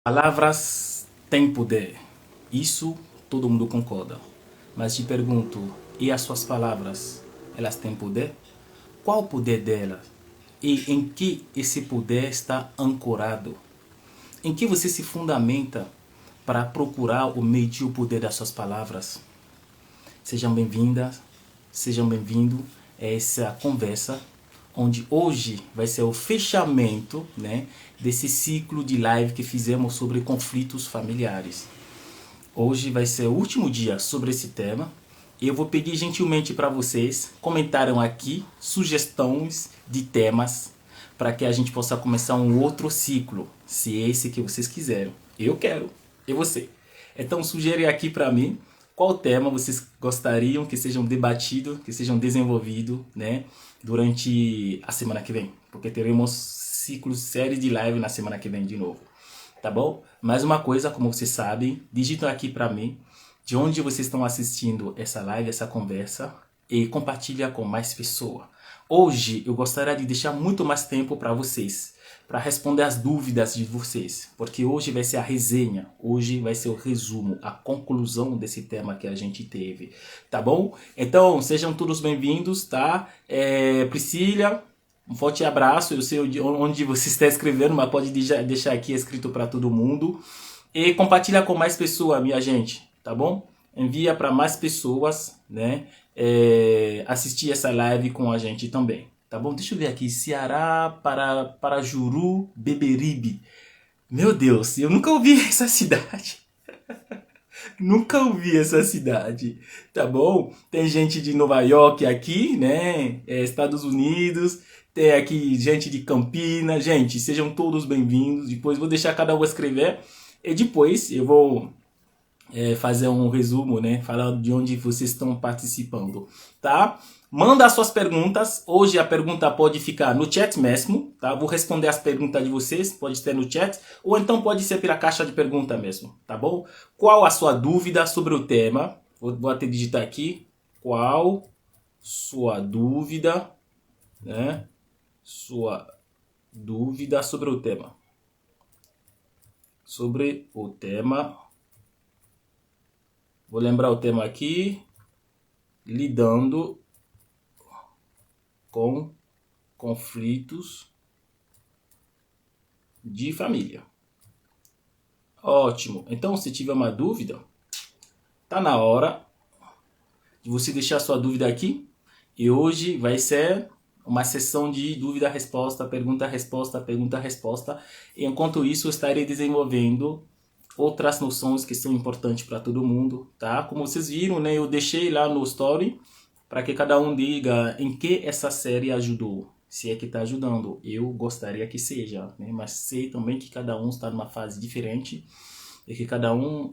Palavras têm poder. Isso todo mundo concorda. Mas te pergunto, e as suas palavras, elas têm poder? Qual o poder delas? E em que esse poder está ancorado? Em que você se fundamenta para procurar ou medir o poder das suas palavras? Sejam bem-vindas, sejam bem-vindos a essa conversa, onde hoje vai ser o fechamento, né, desse ciclo de live que fizemos sobre conflitos familiares. Hoje vai ser o último dia sobre esse tema. E eu vou pedir gentilmente para vocês comentarem aqui sugestões de temas para que a gente possa começar um outro ciclo, se é esse que vocês quiserem. Eu quero, e você. Então sugere aqui para mim qual tema vocês gostariam que sejam debatidos, que sejam desenvolvidos, né, durante a semana que vem, porque teremos ciclos, série de live na semana que vem de novo. Tá bom? Mais uma coisa, como vocês sabem, digitam aqui para mim de onde vocês estão assistindo essa live, essa conversa, e compartilha com mais pessoas. Hoje eu gostaria de deixar muito mais tempo para vocês, para responder as dúvidas de vocês, porque hoje vai ser a resenha, hoje vai ser o resumo, a conclusão desse tema que a gente teve, tá bom? Então sejam todos bem-vindos, tá? Priscila, um forte abraço. Eu sei onde você está escrevendo, mas pode deixar aqui escrito para todo mundo. E compartilha com mais pessoas, minha gente, tá bom? Envia para mais pessoas, né? Assistir essa live com a gente também, tá bom? Deixa eu ver aqui. Ceará, para Juru, Beberibe. Meu Deus, eu nunca ouvi essa cidade. Nunca ouvi essa cidade, tá bom? Tem gente de Nova York aqui, né? Estados Unidos. Tem aqui gente de Campinas. Gente, sejam todos bem-vindos. Depois vou deixar cada um escrever. E depois eu vou fazer um resumo, né? Falando de onde vocês estão participando, tá? Manda as suas perguntas. Hoje a pergunta pode ficar no chat mesmo, tá? Vou responder as perguntas de vocês, pode ter no chat, ou então pode ser pela caixa de pergunta mesmo, tá bom? Qual a sua dúvida sobre o tema? Vou até digitar aqui. Qual sua dúvida, né? Sua dúvida sobre o tema. Sobre o tema. Vou lembrar o tema aqui. Lidando com conflitos de família. Ótimo. Então, se tiver uma dúvida, tá na hora de você deixar sua dúvida aqui. E hoje vai ser uma sessão de dúvida-resposta, pergunta-resposta, pergunta-resposta. Enquanto isso, eu estarei desenvolvendo outras noções que são importantes para todo mundo, tá? Como vocês viram, né, eu deixei lá no story para que cada um diga em que essa série ajudou, se é que está ajudando. Eu gostaria que seja, né? Mas sei também que cada um está numa fase diferente e que cada um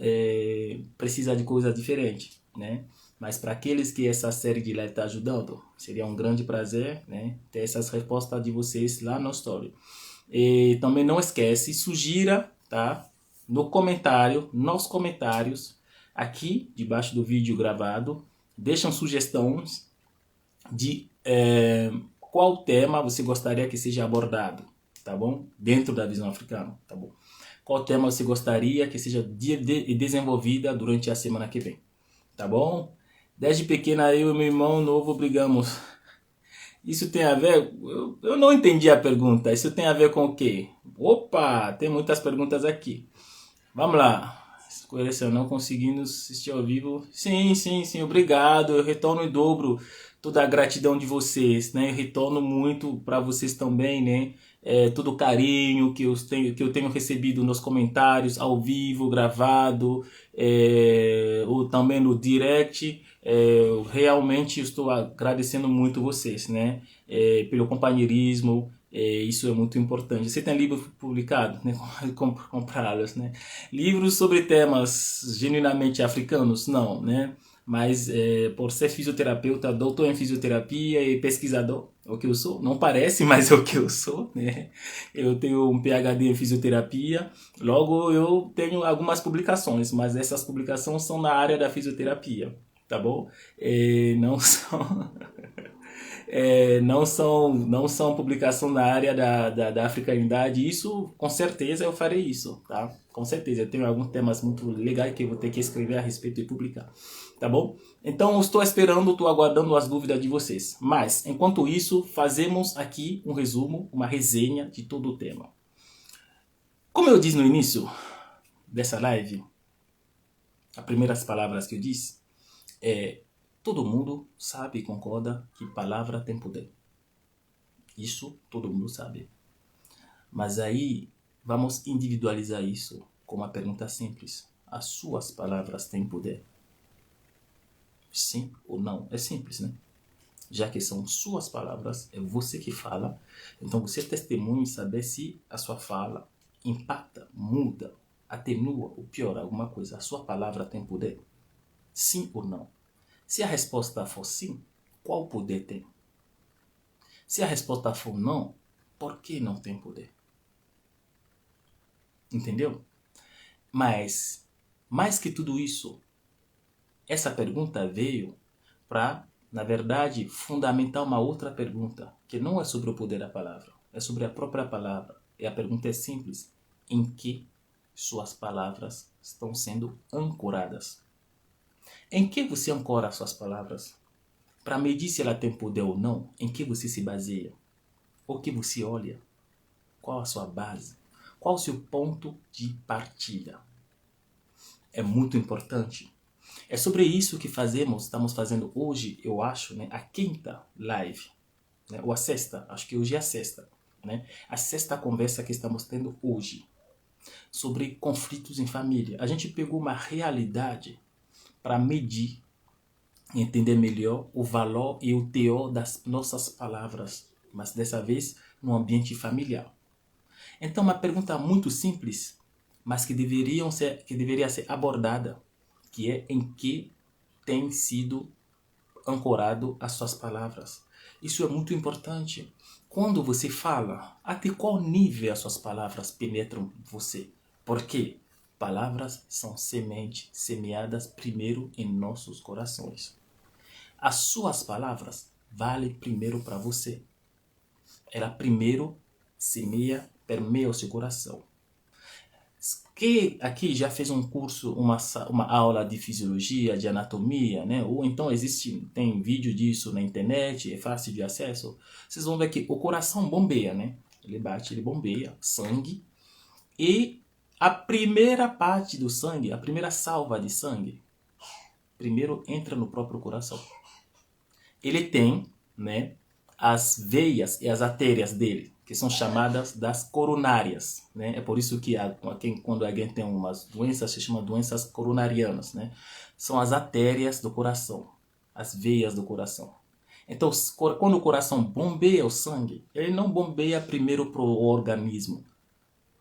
precisa de coisas diferentes, né? Mas para aqueles que essa série de live está ajudando, seria um grande prazer, né, ter essas respostas de vocês lá no story. E também não esquece, sugira, tá? No comentário, nos comentários, aqui debaixo do vídeo gravado, deixam sugestões de qual tema você gostaria que seja abordado, tá bom? Dentro da visão africana, tá bom? Qual tema você gostaria que seja desenvolvida durante a semana que vem, tá bom? Desde pequena eu e meu irmão novo brigamos. Isso tem a ver? Eu não entendi a pergunta. Isso tem a ver com o quê? Opa, tem muitas perguntas aqui. Vamos lá. Esclareceu, não conseguindo assistir ao vivo. Sim, sim, sim, obrigado. Eu retorno em dobro toda a gratidão de vocês, né? Eu retorno muito para vocês também, né? Todo o carinho que eu tenho recebido nos comentários, ao vivo, gravado, ou também no direct. Realmente estou agradecendo muito vocês, né? Pelo companheirismo. Isso é muito importante. Você tem livro publicado, né? Comprá-los, né? Livros sobre temas genuinamente africanos? Não, né? Mas por ser fisioterapeuta, doutor em fisioterapia e pesquisador, é o que eu sou. Não parece, mas é o que eu sou, né? Eu tenho um PhD em fisioterapia. Logo, eu tenho algumas publicações, mas essas publicações são na área da fisioterapia, tá bom? Não são... não são publicação na área da africanidade. Isso, com certeza, eu farei isso, tá? Com certeza, eu tenho alguns temas muito legais que eu vou ter que escrever a respeito e publicar, tá bom? Então, eu estou esperando, estou aguardando as dúvidas de vocês. Mas, enquanto isso, fazemos aqui um resumo, uma resenha de todo o tema. Como eu disse no início dessa live, as primeiras palavras que eu disse todo mundo sabe e concorda que palavra tem poder. Isso todo mundo sabe. Mas aí vamos individualizar isso com uma pergunta simples. As suas palavras têm poder? Sim ou não? É simples, né? Já que são suas palavras, é você que fala, então você testemunha e saber se a sua fala impacta, muda, atenua ou piora alguma coisa. A sua palavra tem poder? Sim ou não? Se a resposta for sim, qual poder tem? Se a resposta for não, por que não tem poder? Entendeu? Mas, mais que tudo isso, essa pergunta veio para, na verdade, fundamentar uma outra pergunta, que não é sobre o poder da palavra, é sobre a própria palavra. E a pergunta é simples: em que suas palavras estão sendo ancoradas? Em que você ancora suas palavras? Para medir se ela tem poder ou não, em que você se baseia? O que você olha? Qual a sua base? Qual o seu ponto de partida? É muito importante. É sobre isso que estamos fazendo hoje, eu acho, né, a quinta live, né, ou a sexta, acho que hoje é a sexta, né, a sexta conversa que estamos tendo hoje, sobre conflitos em família. A gente pegou uma realidade para medir e entender melhor o valor e o teor das nossas palavras, mas dessa vez no ambiente familiar. Então, uma pergunta muito simples, mas que deveria ser abordada, que é: em que tem sido ancorado as suas palavras? Isso é muito importante. Quando você fala, até qual nível as suas palavras penetram você? Porque palavras são sementes semeadas primeiro em nossos corações. As suas palavras valem primeiro para você. Ela primeiro semeia, permeia o seu coração. Que aqui já fez um curso, uma aula de fisiologia, de anatomia, né? Ou então tem vídeo disso na internet, é fácil de acesso. Vocês vão ver que o coração bombeia, né? Ele bate, ele bombeia sangue. E a primeira parte do sangue, a primeira salva de sangue, primeiro entra no próprio coração. Ele tem, né, as veias e as artérias dele, que são chamadas das coronárias, né? É por isso que quando alguém tem umas doenças, se chama doenças coronarianas, né? São as artérias do coração, as veias do coração. Então, quando o coração bombeia o sangue, ele não bombeia primeiro para o organismo,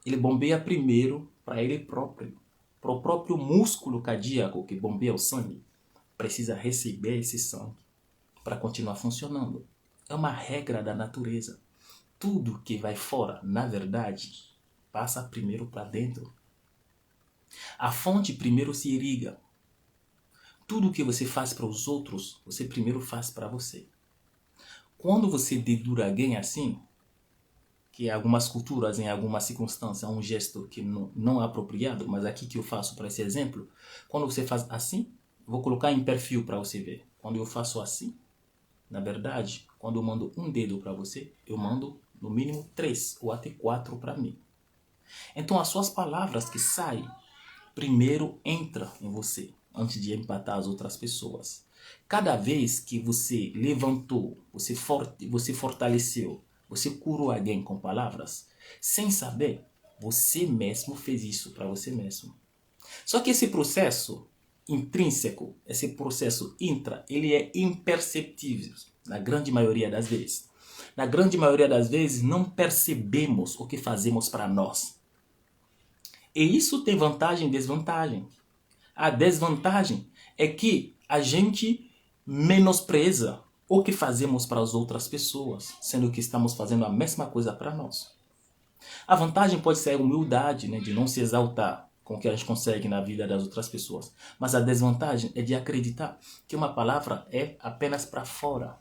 ele bombeia primeiro para ele próprio, para o próprio músculo cardíaco que bombeia o sangue, precisa receber esse sangue para continuar funcionando. É uma regra da natureza. Tudo que vai fora, na verdade, passa primeiro para dentro. A fonte primeiro se irriga. Tudo que você faz para os outros, você primeiro faz para você. Quando você dedura alguém assim, que em algumas culturas, em algumas circunstâncias, é um gesto que não é apropriado, mas aqui que eu faço para esse exemplo, quando você faz assim, vou colocar em perfil para você ver. Quando eu faço assim, na verdade, quando eu mando um dedo para você, eu mando no mínimo 3 ou até 4 para mim. Então as suas palavras que saem, primeiro entra em você, antes de empatar as outras pessoas. Cada vez que você levantou, você fortaleceu, você curou alguém com palavras, sem saber, você mesmo fez isso para você mesmo. Só que esse processo intrínseco, esse processo ele é imperceptível na grande maioria das vezes. Na grande maioria das vezes não percebemos o que fazemos para nós. E isso tem vantagem e desvantagem. A desvantagem é que a gente menospreza o que fazemos para as outras pessoas, sendo que estamos fazendo a mesma coisa para nós. A vantagem pode ser a humildade, né, de não se exaltar com o que a gente consegue na vida das outras pessoas. Mas a desvantagem é de acreditar que uma palavra é apenas para fora.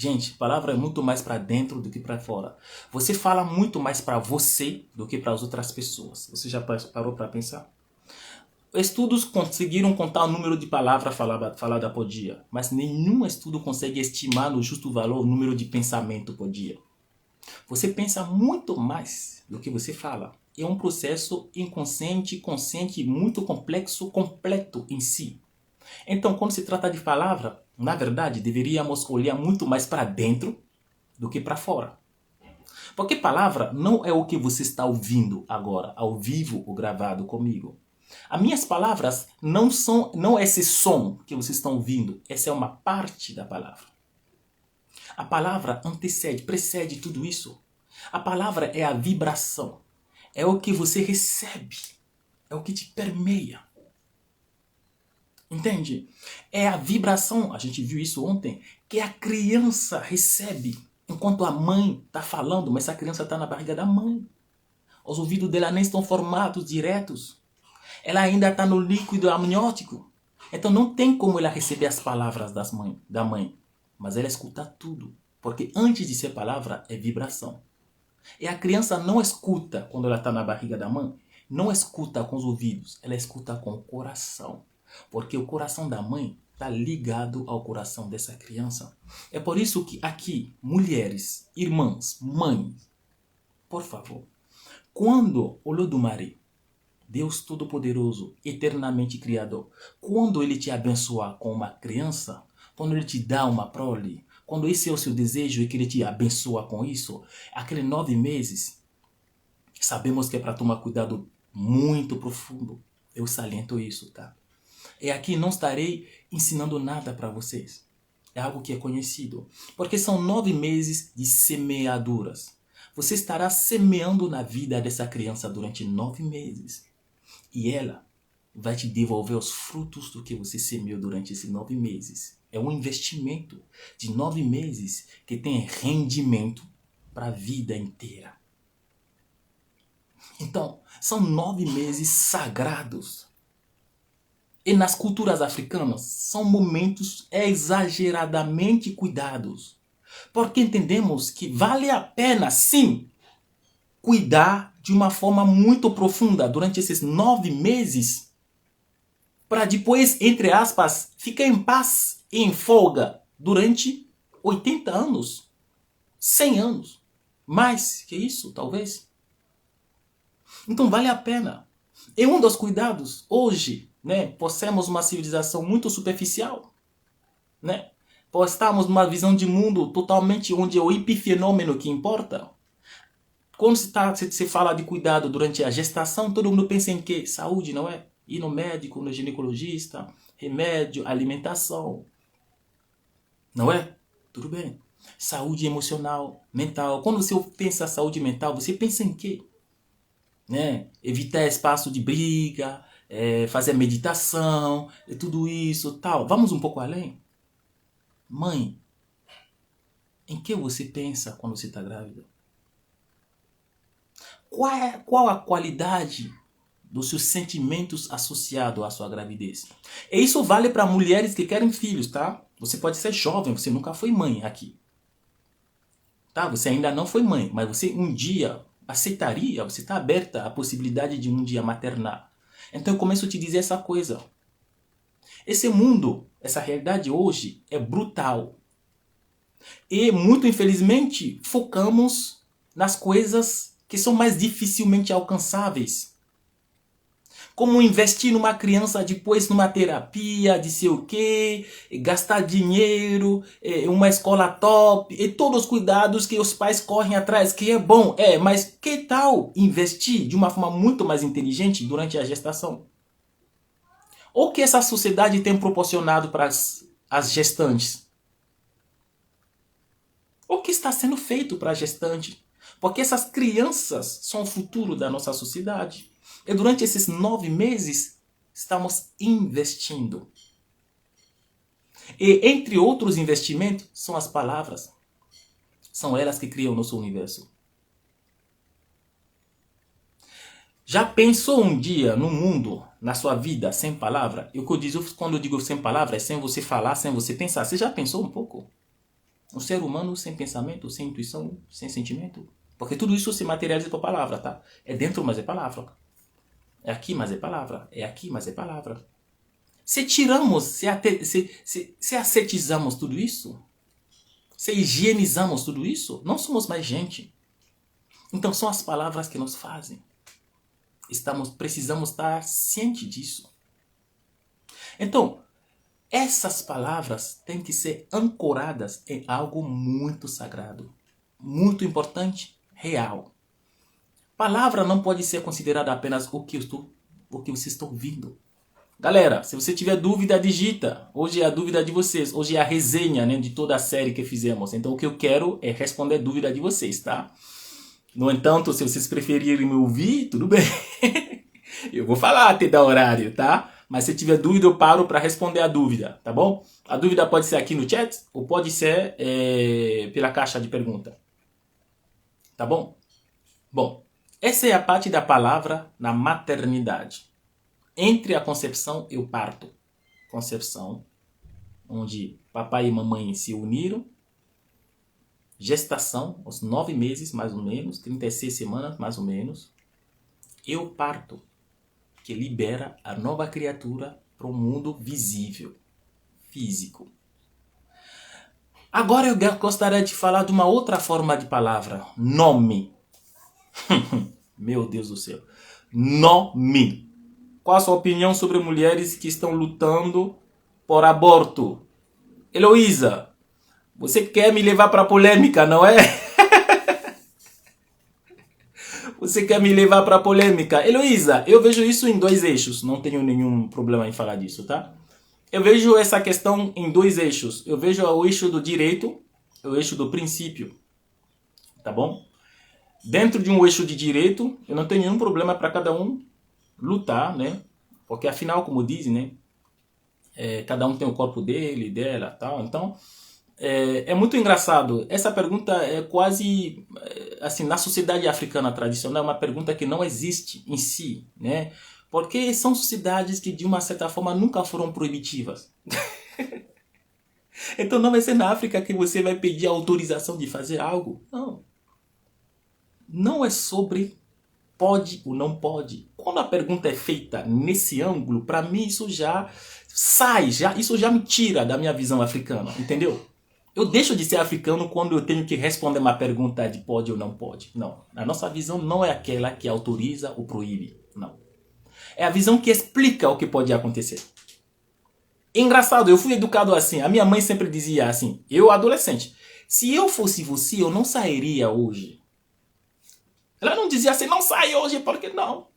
Gente, palavra é muito mais para dentro do que para fora. Você fala muito mais para você do que para as outras pessoas. Você já parou para pensar? Estudos conseguiram contar o número de palavras faladas por dia, mas nenhum estudo consegue estimar no justo valor o número de pensamento por dia. Você pensa muito mais do que você fala. É um processo inconsciente, consciente, muito complexo, completo em si. Então, quando se trata de palavra, na verdade, deveríamos olhar muito mais para dentro do que para fora. Porque palavra não é o que você está ouvindo agora, ao vivo ou gravado comigo. As minhas palavras não é esse som que vocês estão ouvindo. Essa é uma parte da palavra. A palavra precede tudo isso. A palavra é a vibração. É o que você recebe. É o que te permeia. Entende? É a vibração, a gente viu isso ontem, que a criança recebe enquanto a mãe está falando, mas a criança está na barriga da mãe. Os ouvidos dela nem estão formados diretos. Ela ainda está no líquido amniótico. Então não tem como ela receber as palavras da mãe. Mas ela escuta tudo. Porque antes de ser palavra, é vibração. E a criança não escuta quando ela está na barriga da mãe. Não escuta com os ouvidos. Ela escuta com o coração. Porque o coração da mãe está ligado ao coração dessa criança. É por isso que aqui, mulheres, irmãs, mães, por favor, quando o Olodumare, Deus Todo-Poderoso, eternamente Criador, quando Ele te abençoar com uma criança, quando Ele te dá uma prole, quando esse é o seu desejo e que Ele te abençoa com isso, aqueles 9 meses, sabemos que é para tomar cuidado muito profundo. Eu saliento isso, tá? E aqui não estarei ensinando nada para vocês. É algo que é conhecido. Porque são 9 meses de semeaduras. Você estará semeando na vida dessa criança durante 9 meses. E ela vai te devolver os frutos do que você semeou durante esses 9 meses. É um investimento de 9 meses que tem rendimento para a vida inteira. Então, são 9 meses sagrados. E nas culturas africanas, são momentos exageradamente cuidados. Porque entendemos que vale a pena, sim, cuidar de uma forma muito profunda durante esses 9 meses, para depois, entre aspas, ficar em paz e em folga durante 80 anos, 100 anos, mais que isso, talvez. Então vale a pena. E um dos cuidados, hoje, possamos uma civilização muito superficial, estamos numa visão de mundo totalmente onde é o epifenômeno que importa. Quando se fala de cuidado durante a gestação, todo mundo pensa em quê? Saúde, não é? Ir no médico, no ginecologista, remédio, alimentação. Não é? Tudo bem. Saúde emocional, mental. Quando você pensa em saúde mental, você pensa em quê? Evitar espaço de briga, fazer meditação, tudo isso, tal. Vamos um pouco além? Mãe, em que você pensa quando você está grávida? Qual a qualidade dos seus sentimentos associados à sua gravidez? E isso vale para mulheres que querem filhos, tá? Você pode ser jovem, você nunca foi mãe aqui. Tá? Você ainda não foi mãe, mas você um dia aceitaria, você está aberta à possibilidade de um dia maternar. Então eu começo a te dizer essa coisa. Esse mundo, essa realidade hoje é brutal. E muito infelizmente focamos nas coisas que são mais dificilmente alcançáveis. Como investir numa criança depois numa terapia, de sei o quê, gastar dinheiro, uma escola top, e todos os cuidados que os pais correm atrás, que é bom, mas que tal investir de uma forma muito mais inteligente durante a gestação? O que essa sociedade tem proporcionado para as gestantes? O que está sendo feito para a gestante? Porque essas crianças são o futuro da nossa sociedade. E durante esses 9 meses, estamos investindo. E entre outros investimentos, são as palavras. São elas que criam o nosso universo. Já pensou um dia no mundo, na sua vida, sem palavra? E o que eu digo quando eu digo sem palavra é sem você falar, sem você pensar. Você já pensou um pouco? Um ser humano sem pensamento, sem intuição, sem sentimento. Porque tudo isso se materializa por palavra, tá? É dentro, mas é palavra. É aqui, mas é palavra. É aqui, mas é palavra. Se tiramos, se ascetizamos tudo isso, se higienizamos tudo isso, não somos mais gente. Então são as palavras que nos fazem. Precisamos estar cientes disso. Então, essas palavras têm que ser ancoradas em algo muito sagrado, muito importante, real. Palavra não pode ser considerada apenas o que você está ouvindo. Galera, se você tiver dúvida, digita. Hoje é a dúvida de vocês. Hoje é a resenha, né, de toda a série que fizemos. Então o que eu quero é responder a dúvida de vocês, tá? No entanto, se vocês preferirem me ouvir, tudo bem. Eu vou falar até dar horário, tá? Mas se tiver dúvida, eu paro para responder a dúvida, tá bom? A dúvida pode ser aqui no chat ou pode ser pela caixa de pergunta. Tá bom? Bom, essa é a parte da palavra na maternidade. Entre a concepção e o parto. Concepção, onde papai e mamãe se uniram. Gestação, aos 9 meses, mais ou menos, 36 semanas, mais ou menos. E o parto, que libera a nova criatura para o mundo visível, físico. Agora eu gostaria de falar de uma outra forma de palavra. Nome. Meu Deus do céu. Nome. Qual a sua opinião sobre mulheres que estão lutando por aborto? Heloísa, você quer me levar para polêmica, não é? Você quer me levar para polêmica? Heloísa, eu vejo isso em 2 eixos. Não tenho nenhum problema em falar disso, tá? Eu vejo essa questão em 2 eixos. Eu vejo o eixo do direito e o eixo do princípio. Tá bom? Dentro de um eixo de direito, eu não tenho nenhum problema para cada um lutar, né? Porque afinal, como dizem, né? Cada um tem o corpo dele, dela, tal. Então, é muito engraçado. Essa pergunta é quase, assim, na sociedade africana tradicional, é uma pergunta que não existe em si, né? Porque são sociedades que, de uma certa forma, nunca foram proibitivas. Então, não vai ser na África que você vai pedir autorização de fazer algo. Não. Não é sobre pode ou não pode. Quando a pergunta é feita nesse ângulo, para mim isso já isso já me tira da minha visão africana, entendeu? Eu deixo de ser africano quando eu tenho que responder uma pergunta de pode ou não pode. Não, a nossa visão não é aquela que autoriza ou proíbe, não. É a visão que explica o que pode acontecer. Engraçado, eu fui educado assim, a minha mãe sempre dizia assim, eu adolescente, se eu fosse você, eu não sairia hoje. Ela não dizia assim, não sai hoje, porque não.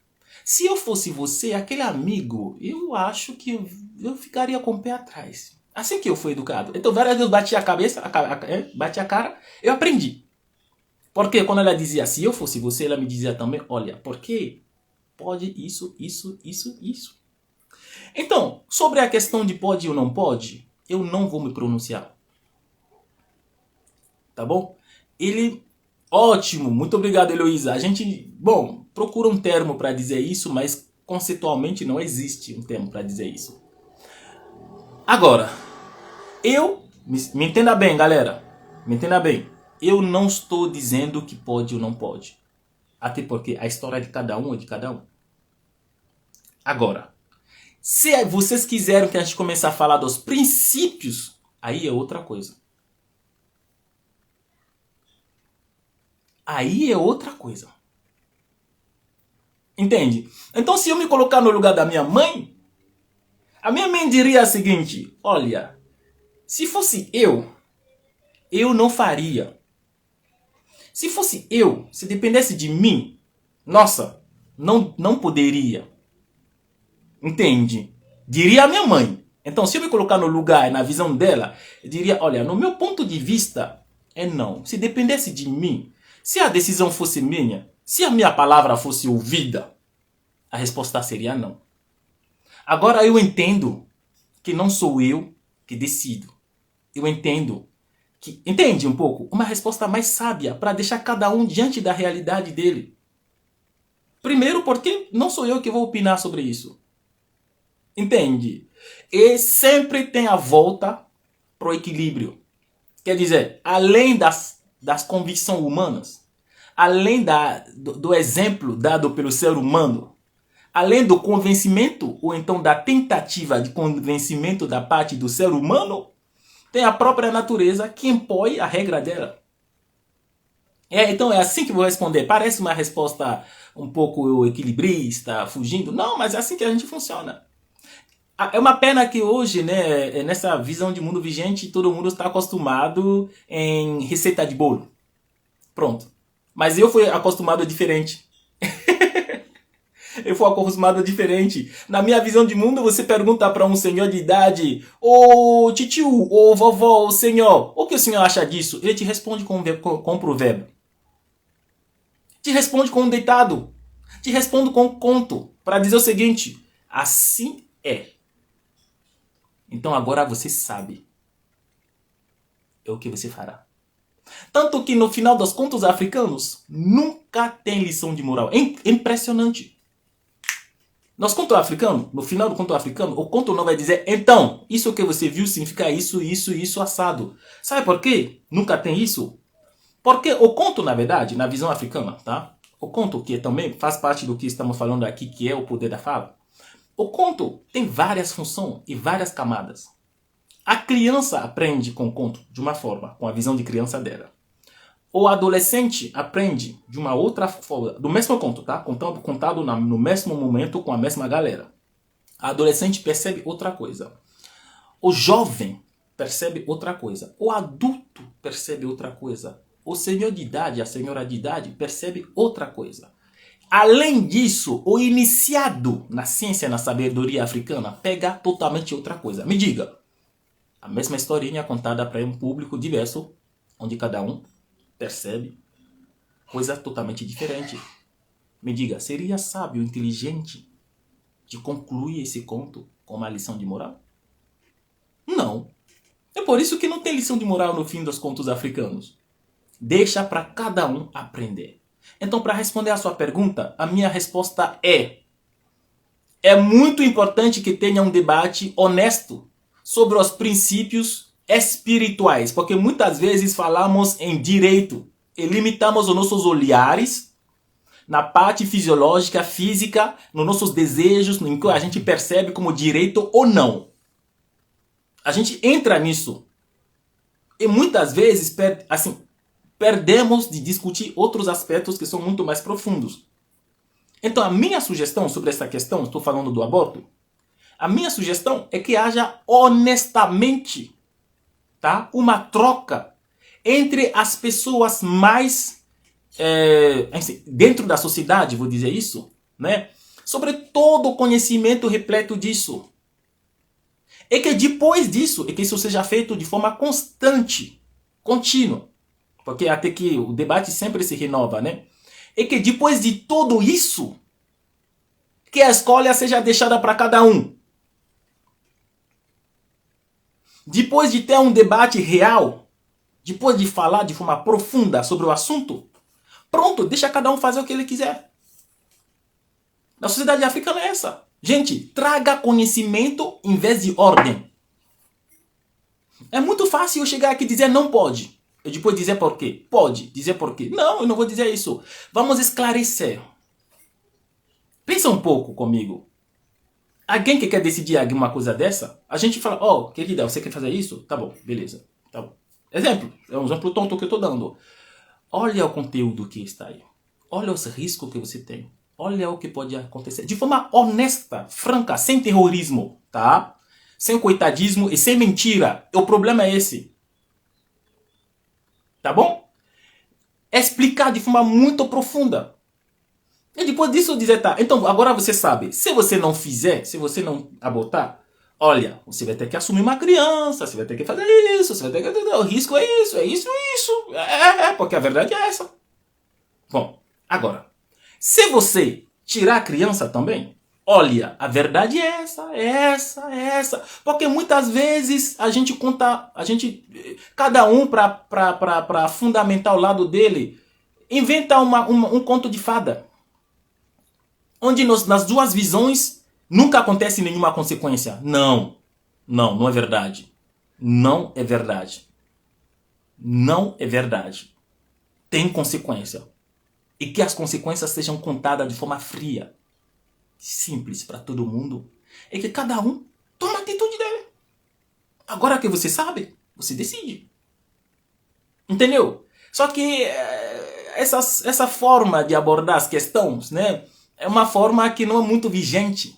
Se eu fosse você, aquele amigo, eu acho que eu ficaria com o pé atrás. Assim que eu fui educado. Então várias vezes eu bati a cabeça, bati a cara, eu aprendi. Porque quando ela dizia, se eu fosse você, ela me dizia também, olha, porque pode isso, isso, isso, isso. Então, sobre a questão de pode ou não pode, eu não vou me pronunciar. Tá bom? Ótimo, muito obrigado, Heloísa. A gente, procura um termo para dizer isso, mas conceitualmente não existe um termo para dizer isso. Agora, me entenda bem, galera, me entenda bem. Eu não estou dizendo que pode ou não pode. Até porque a história de cada um é de cada um. Agora, se vocês quiserem que a gente comece a falar dos princípios, aí é outra coisa. Aí é outra coisa. Entende? Então, se eu me colocar no lugar da minha mãe, a minha mãe diria o seguinte, olha, se fosse eu não faria. Se fosse eu, se dependesse de mim, nossa, não poderia. Entende? Diria a minha mãe. Então, se eu me colocar no lugar, na visão dela, eu diria, olha, no meu ponto de vista, é não. Se dependesse de mim, se a decisão fosse minha, se a minha palavra fosse ouvida, a resposta seria não. Agora eu entendo que não sou eu que decido. Eu entendo que... Entende um pouco? Uma resposta mais sábia para deixar cada um diante da realidade dele. Primeiro porque não sou eu que vou opinar sobre isso. Entende? E sempre tem a volta para o equilíbrio. Quer dizer, além das convicções humanas, além do exemplo dado pelo ser humano, além do convencimento, ou então da tentativa de convencimento da parte do ser humano, tem a própria natureza que impõe a regra dela. Então é assim que eu vou responder. Parece uma resposta um pouco equilibrista, fugindo. Não, mas é assim que a gente funciona. É uma pena que hoje, né, nessa visão de mundo vigente, todo mundo está acostumado em receita de bolo. Pronto. Mas eu fui acostumado diferente. Eu fui acostumado diferente. Na minha visão de mundo, você pergunta para um senhor de idade: ô titio, ô vovó, ô senhor, o que o senhor acha disso? Ele te responde com um provérbio. Te responde com um ditado. Te responde com um conto. Para dizer o seguinte: assim é. Então agora você sabe. É o que você fará. Tanto que no final dos contos africanos, nunca tem lição de moral. É impressionante. Nos contos africanos, no final do conto africano, o conto não vai dizer: então, isso que você viu significa isso, isso, isso, assado. Sabe por quê? Nunca tem isso. Porque o conto, na verdade, na visão africana, tá? O conto, que também faz parte do que estamos falando aqui, que é o poder da fala. O conto tem várias funções e várias camadas. A criança aprende com o conto de uma forma, com a visão de criança dela. O adolescente aprende de uma outra forma, do mesmo conto, tá? Contado no mesmo momento com a mesma galera. A adolescente percebe outra coisa. O jovem percebe outra coisa. O adulto percebe outra coisa. O senhor de idade, a senhora de idade percebe outra coisa. Além disso, o iniciado na ciência, na sabedoria africana, pega totalmente outra coisa. Me diga, a mesma historinha contada para um público diverso, onde cada um percebe coisa totalmente diferente. Me diga, seria sábio, inteligente de concluir esse conto com uma lição de moral? Não. É por isso que não tem lição de moral no fim dos contos africanos. Deixa para cada um aprender. Então, para responder a sua pergunta, a minha resposta é muito importante que tenha um debate honesto sobre os princípios espirituais, porque muitas vezes falamos em direito e limitamos os nossos olhares na parte fisiológica, física, nos nossos desejos, no que a gente percebe como direito ou não. A gente entra nisso e muitas vezes perdemos de discutir outros aspectos que são muito mais profundos. Então a minha sugestão sobre essa questão, estou falando do aborto, a minha sugestão é que haja honestamente, tá, uma troca entre as pessoas mais dentro da sociedade, vou dizer isso, né, sobre todo o conhecimento repleto disso. E que depois disso, que isso seja feito de forma constante, contínua. Porque até que o debate sempre se renova, né? E que depois de tudo isso, que a escolha seja deixada para cada um. Depois de ter um debate real, depois de falar de forma profunda sobre o assunto, pronto, deixa cada um fazer o que ele quiser. A sociedade africana é essa. Gente, traga conhecimento em vez de ordem. É muito fácil eu chegar aqui e dizer não pode. E depois dizer por quê. Pode dizer por quê. Não, eu não vou dizer isso. Vamos esclarecer. Pensa um pouco comigo. Alguém que quer decidir alguma coisa dessa, a gente fala: ó, querida, você quer fazer isso? Tá bom, beleza. Tá bom. Exemplo. É um exemplo tonto que eu estou dando. Olha o conteúdo que está aí. Olha os riscos que você tem. Olha o que pode acontecer. De forma honesta, franca, sem terrorismo, tá? Sem coitadismo e sem mentira. O problema é esse. Tá bom? Explicar de forma muito profunda. E depois disso dizer, tá, então agora você sabe, se você não fizer, se você não abortar, olha, você vai ter que assumir uma criança, você vai ter que fazer isso, você vai ter que... O risco é isso, é isso, é isso. Porque a verdade é essa. Bom, agora, se você tirar a criança também, olha, a verdade é essa. Porque muitas vezes a gente conta, cada um para fundamentar o lado dele, inventa um conto de fada. Onde nas duas visões nunca acontece nenhuma consequência. Não é verdade. Não é verdade. não é verdade. Tem consequência. E que as consequências sejam contadas de forma fria, simples para todo mundo. E que cada um tome a atitude dele. Agora que você sabe, você decide. Entendeu? Só que essa forma de abordar as questões, né, é uma forma que não é muito vigente.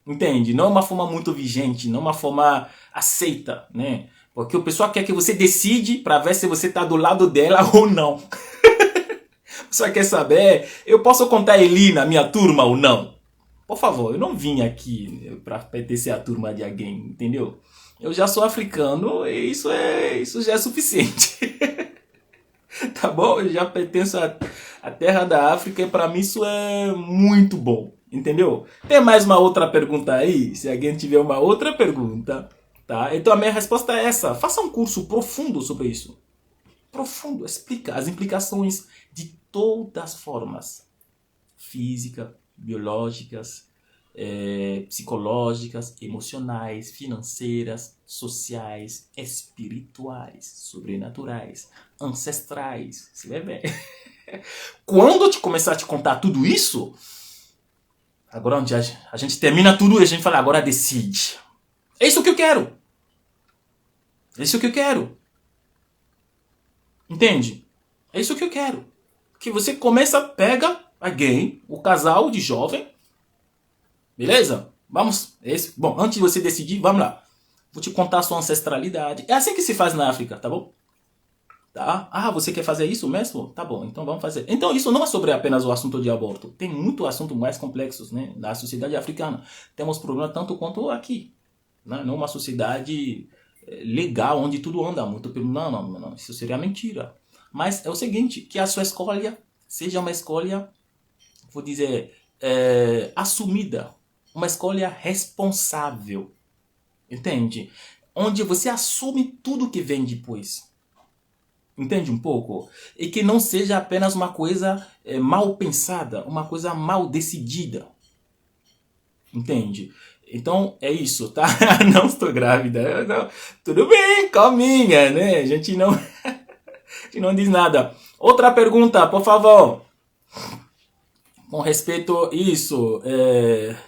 Entende? Não é uma forma muito vigente, não é uma forma aceita, né? Porque o pessoal quer que você decide para ver se você está do lado dela ou não. Só quer saber, eu posso contar ele na minha turma ou não? Por favor, eu não vim aqui para pertencer à turma de alguém, entendeu? Eu já sou africano e isso já é suficiente. Tá bom? Eu já pertenço à terra da África e para mim isso é muito bom, entendeu? Tem mais uma outra pergunta aí? Se alguém tiver uma outra pergunta, tá? Então a minha resposta é essa. Faça um curso profundo sobre isso. Profundo, explica as implicações de todas as formas. Física, biológicas, psicológicas, emocionais, financeiras, sociais, espirituais, sobrenaturais, ancestrais. Você vai ver. Quando eu começar a te contar tudo isso, agora onde a gente termina tudo e a gente fala, agora decide. É isso que eu quero. É isso que eu quero. Entende? É isso que eu quero. Que você começa, pega alguém, o casal de jovem. Beleza? Vamos. Bom, antes de você decidir, vamos lá. Vou te contar a sua ancestralidade. É assim que se faz na África, tá bom? Tá? Ah, você quer fazer isso mesmo? Tá bom, então vamos fazer. Então isso não é sobre apenas o assunto de aborto. Tem muito assunto mais complexos, né? Na sociedade africana. Temos problemas tanto quanto aqui. Né? Não uma sociedade legal, onde tudo anda muito pelo... Não. Isso seria mentira. Mas é o seguinte, que a sua escolha seja uma escolha, vou dizer, assumida. Uma escolha responsável. Entende? Onde você assume tudo que vem depois. Entende um pouco? E que não seja apenas uma coisa mal pensada, uma coisa mal decidida. Entende? Então é isso, tá? Não estou grávida. Não. Tudo bem, calminha, né? A gente não diz nada. Outra pergunta, por favor. Com respeito a isso,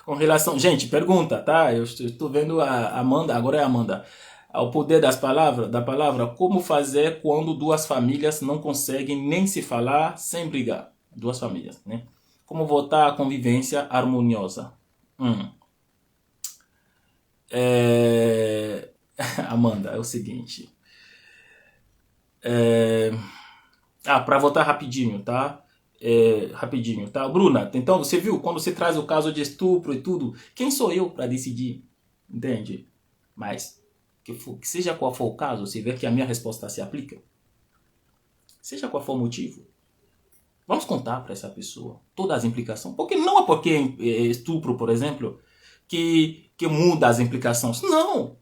com relação... Gente, pergunta, tá? Eu estou vendo a Amanda, agora é a Amanda. Ao poder da palavra, como fazer quando duas famílias não conseguem nem se falar sem brigar? Duas famílias, né? Como voltar à convivência harmoniosa? Amanda, é o seguinte. Para voltar rapidinho, tá? Rapidinho, tá? Bruna, então você viu, quando você traz o caso de estupro e tudo, quem sou eu para decidir? Entende? Mas, que seja qual for o caso, você vê que a minha resposta se aplica. Seja qual for o motivo, vamos contar para essa pessoa todas as implicações. Porque não é porque estupro, por exemplo, que muda as implicações. Não!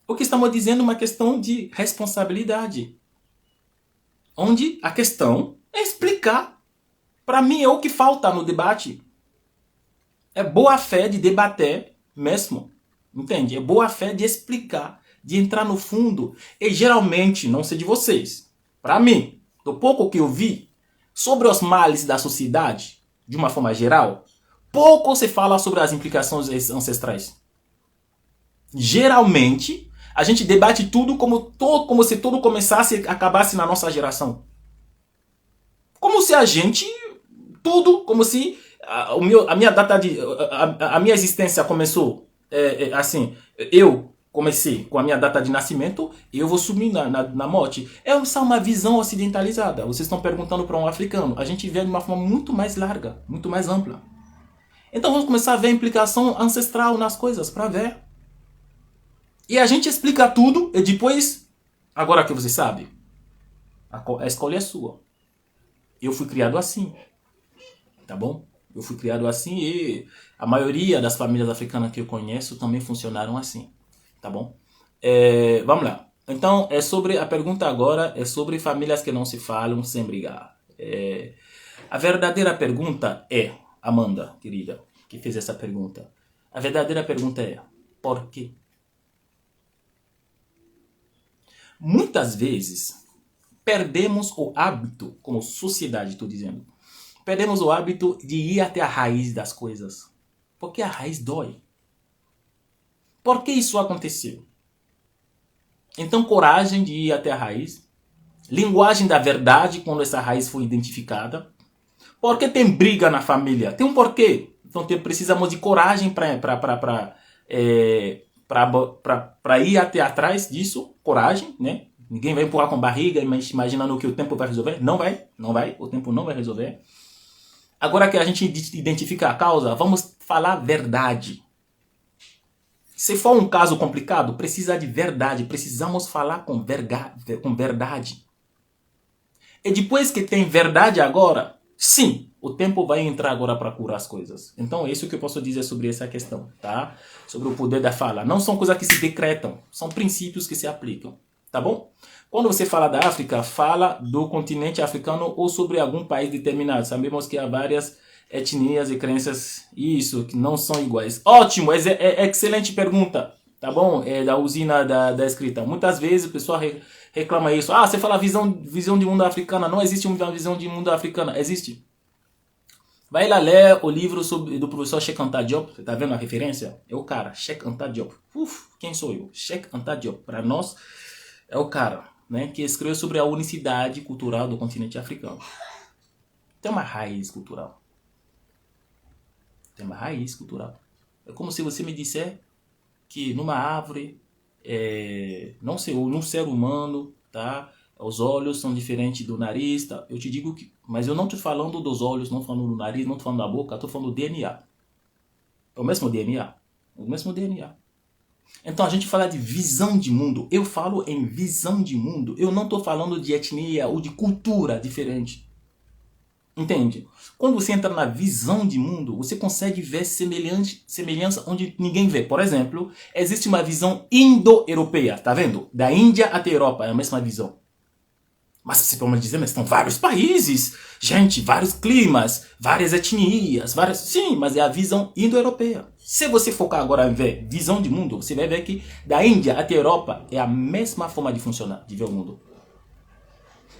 Porque estamos dizendo uma questão de responsabilidade. Onde a questão é explicar. Para mim é o que falta no debate. É boa fé de debater mesmo. Entende? É boa fé de explicar, de entrar no fundo. E geralmente, não sei de vocês, para mim, do pouco que eu vi sobre os males da sociedade, de uma forma geral, pouco se fala sobre as implicações ancestrais. Geralmente, a gente debate tudo como se tudo começasse e acabasse na nossa geração. Como se a gente... Tudo como se a minha data de... A minha existência começou assim. Eu comecei com a minha data de nascimento e eu vou sumir na morte. Essa é uma visão ocidentalizada. Vocês estão perguntando para um africano. A gente vê de uma forma muito mais larga, muito mais ampla. Então vamos começar a ver a implicação ancestral nas coisas, para ver. E a gente explica tudo e depois, agora que você sabe, a escolha é sua. Eu fui criado assim. Tá bom? Eu fui criado assim e a maioria das famílias africanas que eu conheço também funcionaram assim. Tá bom? Vamos lá. Então, a pergunta agora é sobre famílias que não se falam sem brigar. A verdadeira pergunta é, Amanda, querida, que fez essa pergunta. A verdadeira pergunta é, por quê? Muitas vezes, perdemos o hábito, como sociedade, estou dizendo, perdemos o hábito de ir até a raiz das coisas. Porque a raiz dói. Por que isso aconteceu? Então, coragem de ir até a raiz. Linguagem da verdade, quando essa raiz foi identificada. Por que tem briga na família? Tem um porquê. Então, precisamos de coragem para ir até atrás disso. Coragem, né? Ninguém vai empurrar com barriga, imaginando que o tempo vai resolver. Não vai, não vai. O tempo não vai resolver. Agora que a gente identifica a causa, vamos falar a verdade. Se for um caso complicado, precisa de verdade. Precisamos falar com verdade. E depois que tem verdade agora, sim, o tempo vai entrar agora para curar as coisas. Então é isso que eu posso dizer sobre essa questão, tá? Sobre o poder da fala. Não são coisas que se decretam, são princípios que se aplicam, tá bom? Quando você fala da África, fala do continente africano ou sobre algum país determinado. Sabemos que há várias etnias e crenças, isso, que não são iguais. Ótimo, é excelente pergunta, tá bom? É da usina da escrita. Muitas vezes o pessoal reclama isso. Ah, você fala visão de mundo africana. Não existe uma visão de mundo africana. Existe. Vai lá ler o livro do professor Cheikh Anta Diop. Você tá vendo a referência? É o cara, Cheikh Anta Diop. Quem sou eu? Cheikh Anta Diop. Para nós, é o cara, né, que escreveu sobre a unicidade cultural do continente africano. Tem uma raiz cultural. Tem uma raiz cultural. É como se você me disser que numa árvore, não sei, num ser humano, tá? Os olhos são diferentes do nariz, tá? Eu te digo que, mas eu não estou falando dos olhos, não estou falando do nariz, não estou falando da boca, estou falando do DNA. É o mesmo DNA. O mesmo DNA. Então a gente fala de visão de mundo. Eu falo em visão de mundo. Eu não estou falando de etnia ou de cultura diferente. Entende? Quando você entra na visão de mundo, você consegue ver semelhança onde ninguém vê. Por exemplo, existe uma visão indo-europeia, tá vendo? Da Índia até a Europa, é a mesma visão. Mas você pode dizer, mas estão vários países, gente, vários climas, várias etnias, Sim, mas é a visão indo-europeia. Se você focar agora em ver visão de mundo, você vai ver que da Índia até a Europa é a mesma forma de funcionar, de ver o mundo.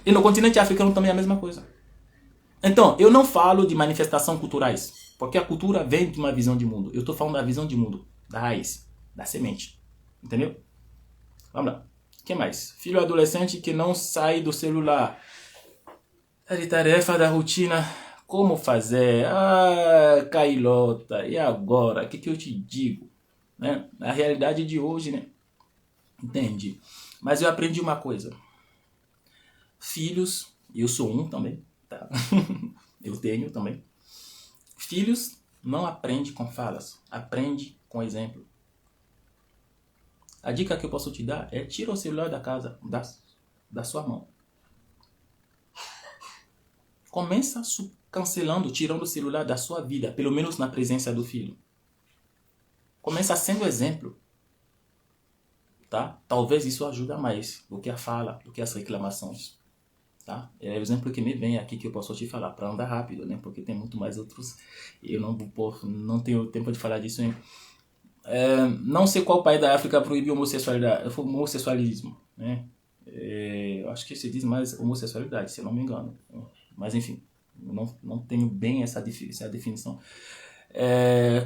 E no continente africano também é a mesma coisa. Então, eu não falo de manifestações culturais, porque a cultura vem de uma visão de mundo. Eu estou falando da visão de mundo, da raiz, da semente. Entendeu? Vamos lá. O que mais? Filho adolescente que não sai do celular. É de tarefa da rotina. Como fazer? Ah, Cailota, e agora? O que eu te digo? Né? A realidade de hoje, né? Entende? Mas eu aprendi uma coisa. Filhos, eu sou um também. Tá. Eu tenho também. Filhos não aprendem com falas, aprende com exemplo. A dica que eu posso te dar é tira o celular da casa, da sua mão. Começa cancelando, tirando o celular da sua vida, pelo menos na presença do filho. Começa sendo exemplo. Tá? Talvez isso ajude mais do que a fala, do que as reclamações. Tá? É o exemplo que me vem aqui que eu posso te falar, para andar rápido, né? Porque tem muito mais outros, eu não tenho tempo de falar disso. Hein? Não sei qual país da África proibiu homossexualismo, né? Acho que se diz mais homossexualidade, se eu não me engano. Mas enfim, não tenho bem essa definição.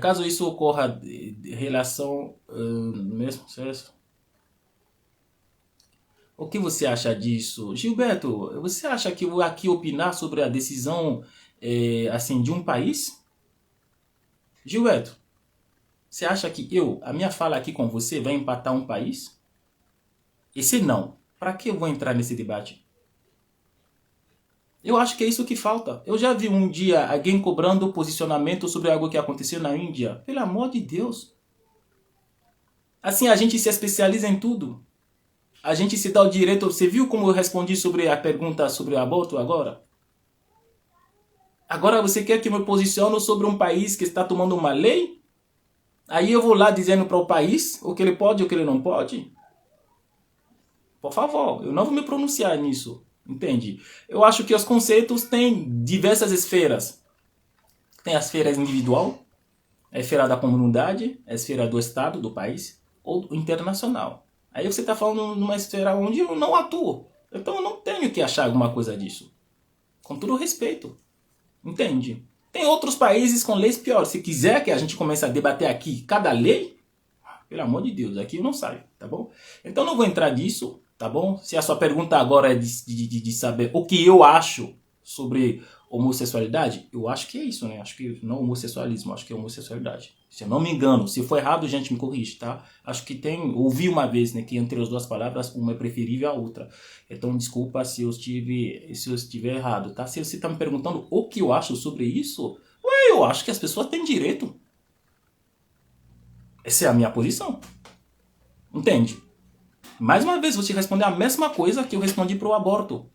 Caso isso ocorra de relação no mesmo sexo, o que você acha disso? Gilberto, você acha que eu vou aqui opinar sobre a decisão assim, de um país? Gilberto, você acha que a minha fala aqui com você vai empatar um país? E se não, para que eu vou entrar nesse debate? Eu acho que é isso que falta. Eu já vi um dia alguém cobrando posicionamento sobre algo que aconteceu na Índia. Pelo amor de Deus. Assim a gente se especializa em tudo. A gente se dá o direito... Você viu como eu respondi sobre a pergunta sobre o aborto agora? Agora você quer que eu me posicione sobre um país que está tomando uma lei? Aí eu vou lá dizendo para o país o que ele pode e o que ele não pode? Por favor, eu não vou me pronunciar nisso. Entende? Eu acho que os conceitos têm diversas esferas. Tem a esfera individual, a esfera da comunidade, a esfera do Estado, do país, ou internacional. Aí você está falando numa esfera onde eu não atuo. Então eu não tenho que achar alguma coisa disso. Com todo respeito. Entende? Tem outros países com leis piores. Se quiser que a gente comece a debater aqui cada lei, pelo amor de Deus, aqui eu não saio, tá bom? Então não vou entrar nisso, tá bom? Se a sua pergunta agora é de saber o que eu acho sobre homossexualidade, eu acho que é isso, né? Acho que não homossexualismo, acho que é homossexualidade. Se eu não me engano, se for errado, gente, me corrige, tá? Acho que ouvi uma vez, né, que entre as duas palavras, uma é preferível à outra. Então, desculpa se eu estiver errado, tá? Se você está me perguntando o que eu acho sobre isso, ué, eu acho que as pessoas têm direito. Essa é a minha posição. Entende? Mais uma vez, vou te responder a mesma coisa que eu respondi para o aborto.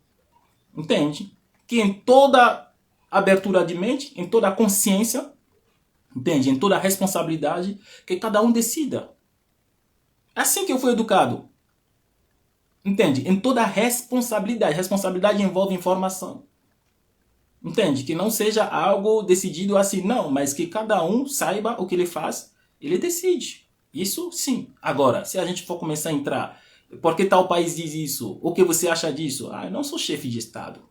Entende? Que em toda abertura de mente, em toda consciência, entende? Em toda responsabilidade, que cada um decida. É assim que eu fui educado. Entende? Em toda responsabilidade. Responsabilidade envolve informação. Entende? Que não seja algo decidido assim, não, mas que cada um saiba o que ele faz, ele decide. Isso sim. Agora, se a gente for começar a entrar, por que tal país diz isso? O que você acha disso? Ah, eu não sou chefe de Estado.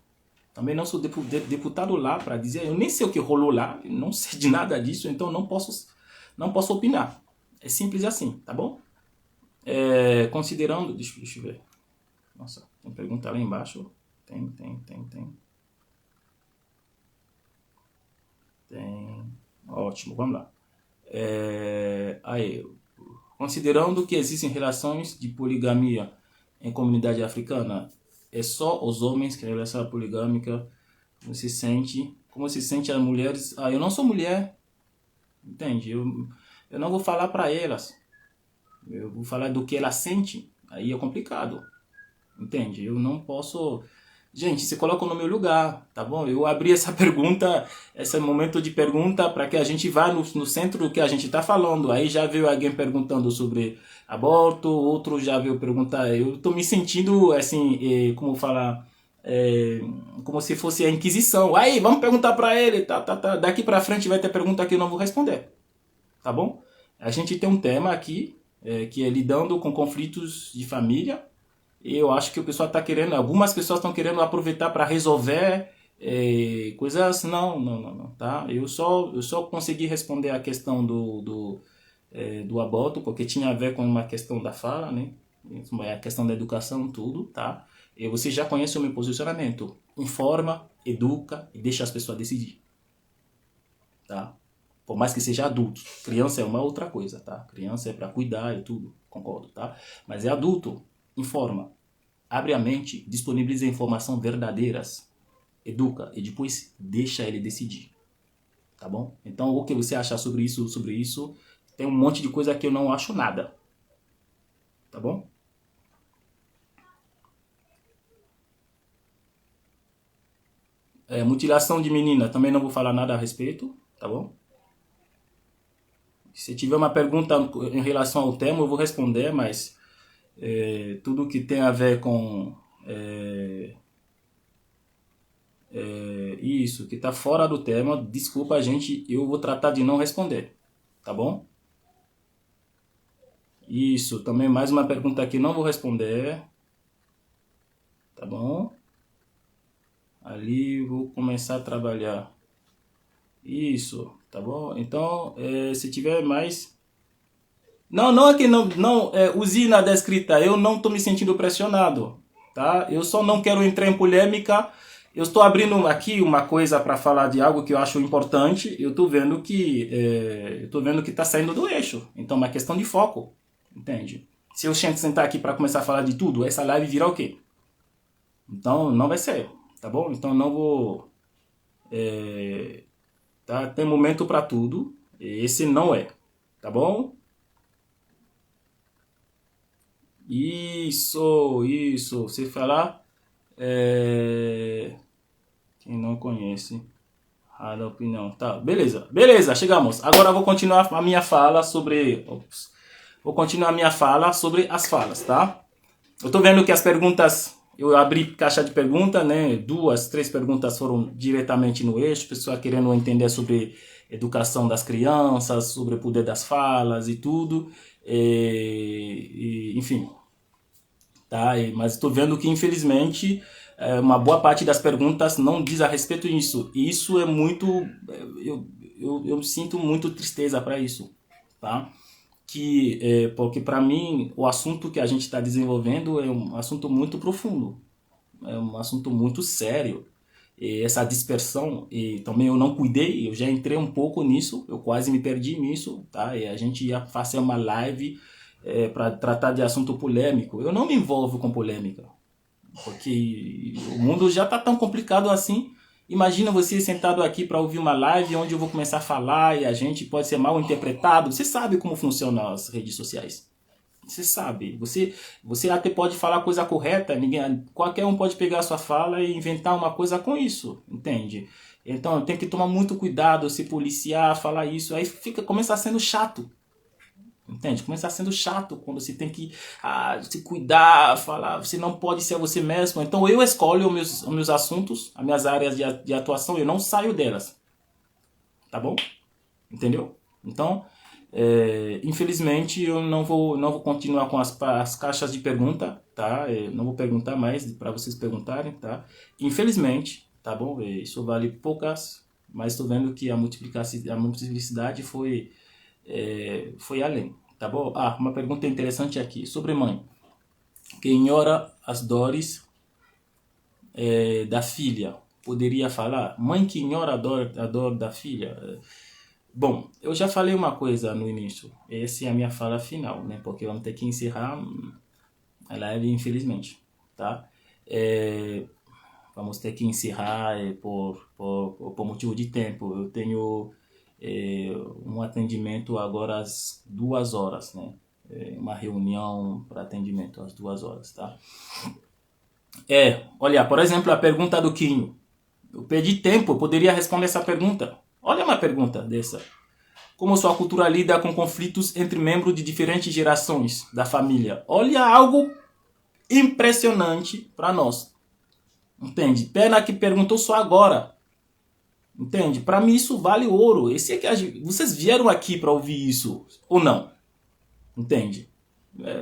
Também não sou deputado lá para dizer, eu nem sei o que rolou lá, não sei de nada disso, então não posso opinar. É simples assim, tá bom? Considerando, deixa eu ver. Nossa, tem pergunta lá embaixo. Tem. Ótimo, vamos lá. Considerando que existem relações de poligamia em comunidade africana, é só os homens que relação poligâmica. Como se sente as mulheres? Ah, eu não sou mulher, entende? Eu não vou falar para elas. Eu vou falar do que ela sente. Aí é complicado, entende? Eu não posso. Gente, se coloca no meu lugar, tá bom? Eu abri essa pergunta, esse momento de pergunta, para que a gente vá no centro do que a gente está falando. Aí já veio alguém perguntando sobre aborto, outro já veio perguntar. Eu estou me sentindo, assim, como falar, como se fosse a Inquisição. Aí, vamos perguntar para ele, tá. Daqui para frente vai ter pergunta que eu não vou responder, tá bom? A gente tem um tema aqui, que é lidando com conflitos de família. E eu acho que o pessoal está querendo, algumas pessoas estão querendo aproveitar para resolver coisas. Não, tá? Eu só consegui responder a questão do aborto, porque tinha a ver com uma questão da fala, né? A questão da educação, tudo, tá? E você já conhece o meu posicionamento. Informa, educa e deixa as pessoas decidir, tá? Por mais que seja adulto. Criança é uma outra coisa, tá? Criança é para cuidar e tudo, concordo, tá? Mas é adulto. Informa, abre a mente, disponibiliza informação verdadeiras, educa e depois deixa ele decidir, tá bom? Então, o que você acha sobre isso, tem um monte de coisa que eu não acho nada, tá bom? Mutilação de menina, também não vou falar nada a respeito, tá bom? Se tiver uma pergunta em relação ao tema, eu vou responder, mas tudo que tem a ver com isso, que está fora do tema, desculpa, gente, eu vou tratar de não responder, tá bom? Isso, também mais uma pergunta aqui, não vou responder, tá bom? Ali vou começar a trabalhar. Isso, tá bom? Então, se tiver mais... Não é que não usina da escrita, eu não estou me sentindo pressionado, tá? Eu só não quero entrar em polêmica. Eu estou abrindo aqui uma coisa para falar de algo que eu acho importante. Eu estou vendo que está saindo do eixo. Então, é uma questão de foco, entende? Se eu sentar aqui para começar a falar de tudo, essa live virá o quê? Então, não vai ser, tá bom? Então, não vou... tá? Tem momento para tudo. Esse não é, tá bom? Isso. Você falar... Quem não conhece... Rara opinião. Tá, beleza, chegamos. Agora eu vou continuar a minha fala sobre... Vou continuar a minha fala sobre as falas, tá? Eu tô vendo que as perguntas... Eu abri caixa de pergunta, né? 2, 3 perguntas foram diretamente no eixo. Pessoa querendo entender sobre educação das crianças, sobre o poder das falas e tudo. Enfim, tá? Mas estou vendo que, infelizmente, uma boa parte das perguntas não diz a respeito disso. E isso é muito... eu sinto muito tristeza para isso, tá? Porque para mim, o assunto que a gente está desenvolvendo é um assunto muito profundo. É um assunto muito sério. E essa dispersão, e também eu não cuidei, eu já entrei um pouco nisso, eu quase me perdi nisso, tá? E a gente ia fazer uma live para tratar de assunto polêmico. Eu não me envolvo com polêmica, porque o mundo já está tão complicado assim. Imagina você sentado aqui para ouvir uma live onde eu vou começar a falar e a gente pode ser mal interpretado. Você sabe como funcionam as redes sociais. Você sabe, você até pode falar a coisa correta, qualquer um pode pegar a sua fala e inventar uma coisa com isso, entende? Então tem que tomar muito cuidado, se policiar, falar isso, aí começa sendo chato, entende? Começa sendo chato quando você tem que se cuidar, falar, você não pode ser você mesmo. Então eu escolho os meus assuntos, as minhas áreas de atuação, eu não saio delas, tá bom? Entendeu? Então, infelizmente eu não vou continuar com as caixas de pergunta, tá? Não vou perguntar mais para vocês perguntarem, tá? Infelizmente, tá bom? Isso vale poucas, mas estou vendo que a multiplicidade foi além, tá bom? Uma pergunta interessante aqui sobre mãe que ignora as dores da filha. Poderia falar mãe que ignora a dor da filha? Bom, eu já falei uma coisa no início. Essa é a minha fala final, né? Porque vamos ter que encerrar a live, infelizmente, tá? Vamos ter que encerrar por motivo de tempo. Eu tenho um atendimento agora às 2 horas, né? Uma reunião para atendimento às 2 horas, tá? Olha, por exemplo, a pergunta do Quinho. Eu perdi tempo, eu poderia responder essa pergunta. Olha uma pergunta dessa. Como sua cultura lida com conflitos entre membros de diferentes gerações da família? Olha algo impressionante para nós. Entende? Pena que perguntou só agora. Entende? Para mim isso vale ouro. Vocês vieram aqui para ouvir isso ou não? Entende?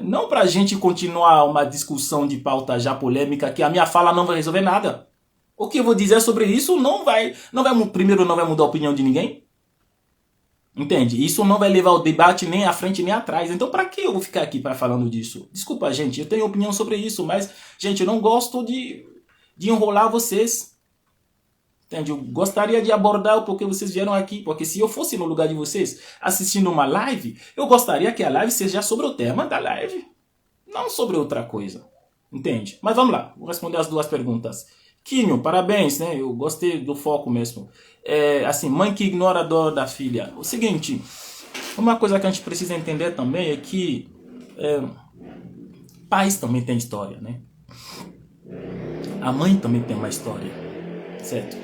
Não para a gente continuar uma discussão de pauta já polêmica que a minha fala não vai resolver nada. O que eu vou dizer sobre isso primeiro não vai mudar a opinião de ninguém. Entende? Isso não vai levar o debate nem à frente nem atrás. Então, para que eu vou ficar aqui falando disso? Desculpa, gente, eu tenho opinião sobre isso, mas, gente, eu não gosto de enrolar vocês. Entende? Eu gostaria de abordar o porquê vocês vieram aqui, porque se eu fosse no lugar de vocês assistindo uma live, eu gostaria que a live seja sobre o tema da live, não sobre outra coisa. Entende? Mas vamos lá, vou responder as duas perguntas. Quinho, parabéns, né? Eu gostei do foco mesmo. Assim, mãe que ignora a dor da filha. O seguinte, uma coisa que a gente precisa entender também é que pais também têm história, né? A mãe também tem uma história, certo?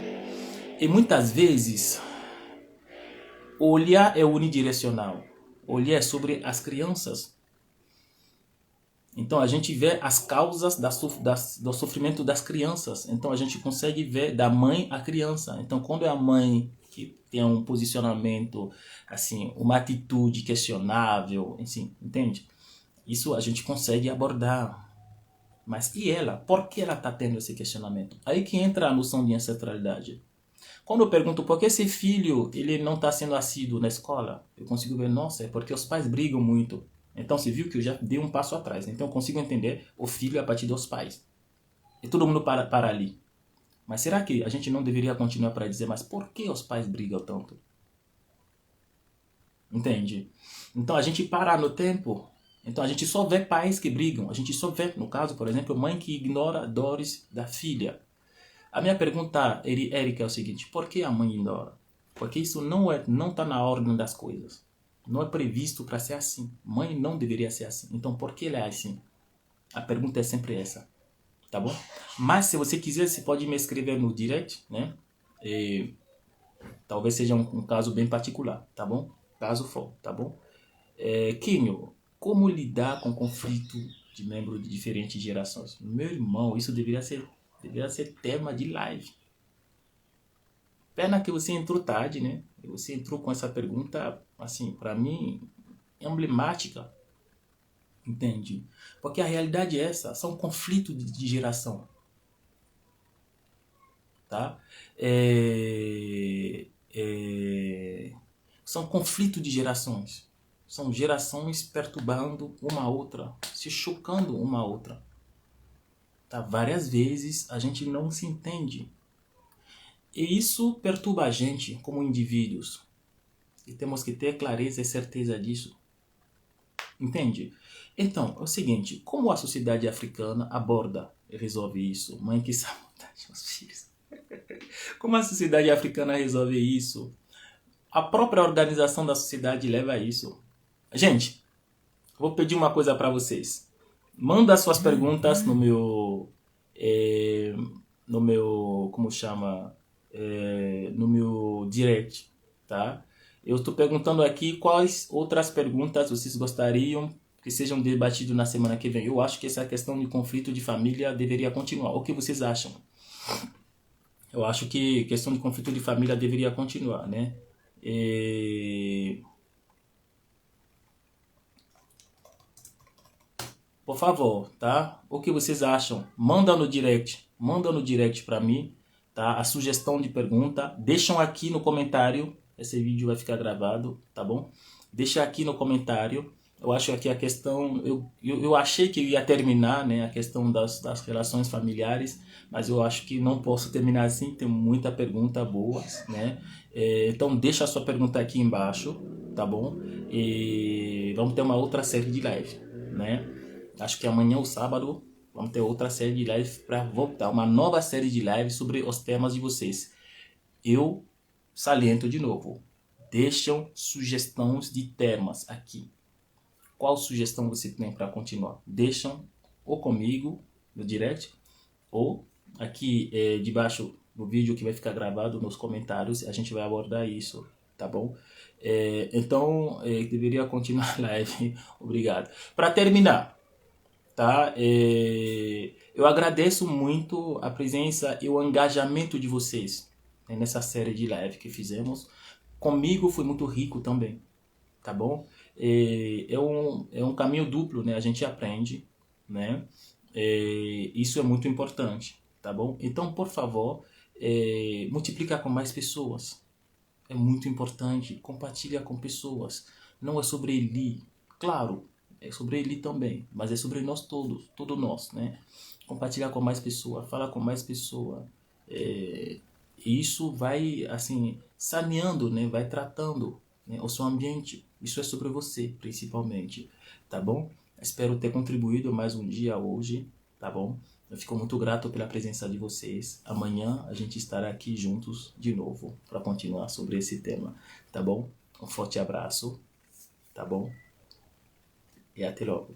E muitas vezes, o olhar é unidirecional. O olhar é sobre as crianças. Então a gente vê as causas do sofrimento das crianças. Então a gente consegue ver da mãe à criança. Então quando é a mãe que tem um posicionamento, assim, uma atitude questionável, assim, entende? Isso a gente consegue abordar. Mas e ela? Por que ela está tendo esse questionamento? Aí que entra a noção de ancestralidade. Quando eu pergunto por que esse filho ele não está sendo assíduo na escola, eu consigo ver, nossa, é porque os pais brigam muito. Então você viu que eu já dei um passo atrás. Então eu consigo entender o filho a partir dos pais. E todo mundo para ali. Mas será que a gente não deveria continuar para dizer, mas por que os pais brigam tanto? Entende? Então a gente para no tempo. Então a gente só vê pais que brigam. A gente só vê, no caso, por exemplo, mãe que ignora dores da filha. A minha pergunta, Érica, é o seguinte: por que a mãe ignora? Porque isso não está na ordem das coisas. Não é previsto para ser assim. Mãe não deveria ser assim. Então, por que ela é assim? A pergunta é sempre essa. Tá bom? Mas, se você quiser, você pode me escrever no direct, né? Talvez seja um caso bem particular, tá bom? Caso for, tá bom? Quinho, como lidar com conflito de membros de diferentes gerações? Meu irmão, isso deveria ser tema de live. Pena que você entrou tarde, né? Você entrou com essa pergunta, assim, para mim, emblemática. Entende? Porque a realidade é essa, são conflitos de geração, tá? É, é, são conflitos de gerações. São gerações perturbando uma a outra, se chocando uma a outra. Tá? Várias vezes a gente não se entende. E isso perturba a gente como indivíduos. E temos que ter clareza e certeza disso. Entende? Então, é o seguinte, como a sociedade africana aborda e resolve isso? Mãe que sabotagem os filhos. Como a sociedade africana resolve isso? A própria organização da sociedade leva a isso. Gente, vou pedir uma coisa para vocês. Manda suas perguntas no meu, como chama, no meu direct, tá? Eu estou perguntando aqui quais outras perguntas vocês gostariam que sejam debatidas na semana que vem. Eu acho que essa questão de conflito de família deveria continuar. O que vocês acham? Eu acho que a questão de conflito de família deveria continuar, né? Por favor, tá? O que vocês acham? Manda no direct para mim, tá? A sugestão de pergunta, deixam aqui no comentário. Esse vídeo vai ficar gravado, tá bom? Deixa aqui no comentário. Eu acho que a questão, eu achei que eu ia terminar, né, a questão das relações familiares, mas eu acho que não posso terminar assim, tem muita pergunta boa, né? Então deixa a sua pergunta aqui embaixo, tá bom? E vamos ter uma outra série de live, né? Acho que amanhã ou sábado vamos ter outra série de lives para voltar, uma nova série de lives sobre os temas de vocês. Eu saliento de novo, deixam sugestões de temas aqui. Qual sugestão você tem para continuar? Deixam ou comigo no direct ou aqui debaixo do vídeo que vai ficar gravado nos comentários. A gente vai abordar isso, tá bom? Então, deveria continuar a live. Obrigado. Para terminar, tá? Eu agradeço muito a presença e o engajamento de vocês, né, nessa série de live que fizemos. Comigo foi muito rico também, tá bom? É um caminho duplo, né? A gente aprende, né? Isso é muito importante, tá bom? Então, por favor, multiplica com mais pessoas. É muito importante. Compartilha com pessoas. Não é sobre ele. Claro, é sobre ele também, mas é sobre nós todos, todo nós, né? Compartilhar com mais pessoas, fala com mais pessoas. E isso vai, assim, saneando, né? Vai tratando, né, o seu ambiente. Isso é sobre você, principalmente, tá bom? Espero ter contribuído mais um dia hoje, tá bom? Eu fico muito grato pela presença de vocês. Amanhã a gente estará aqui juntos de novo para continuar sobre esse tema, tá bom? Um forte abraço, tá bom? E até logo.